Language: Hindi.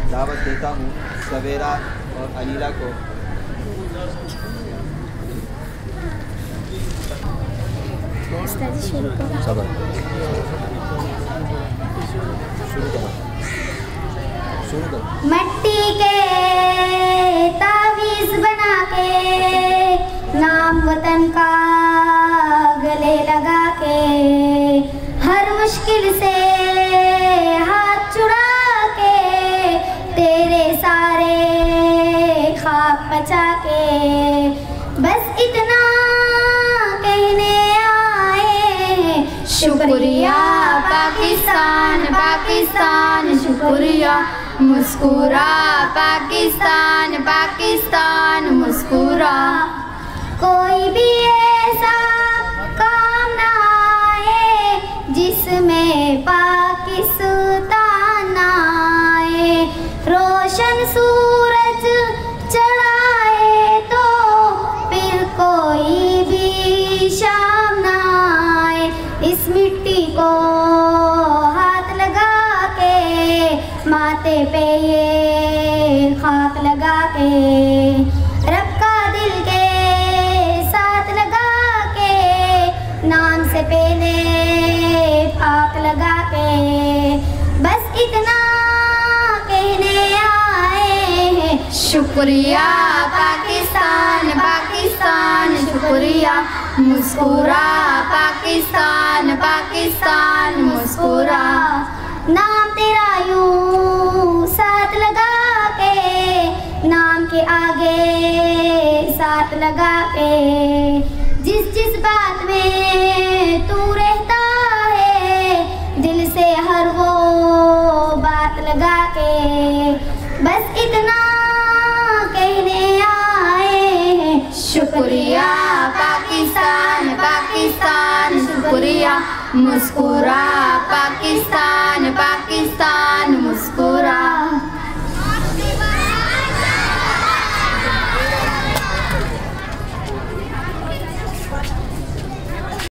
दावत देता हूँ सवेरा और अलीला को। मिट्टी के तावीज़ बना के नाम वतन का गले लगा के, हर मुश्किल से हाथ छुड़ा के, तेरे सारे ख्वाब बचा के, बस इतना कहने आए शुक्रिया पाकिस्तान पाकिस्तान शुक्रिया, मुस्कुरा पाकिस्तान पाकिस्तान मुस्कुरा। कोई भी ऐसा काम ना आए जिसमें पाकिस्तान आए, रोशन सूरज चढ़ाए तो फिर कोई भी शाम ना आए, इस मिट्टी को हाथ लगा के, माथे पे ये खाक लगा के, रब का दिल के साथ लगा के, नाम से पहले पाक लगा के, बस इतना कहने आए हैं शुक्रिया पाकिस्तान पाकिस्तान शुक्रिया, मुस्कुरा पाकिस्तान पाकिस्तान मुस्कुरा। नाम तेरा यूं साथ लगा के, नाम के आगे साथ लगा के, जिस जिस बात में तू रहता है, दिल से हर वो बात लगा के, बस इतना कहने आए हैं शुक्रिया पाकिस्तान पाकिस्तान शुक्रिया, मुस्कुरा पाकिस्तान पाकिस्तान मुस्कुरा।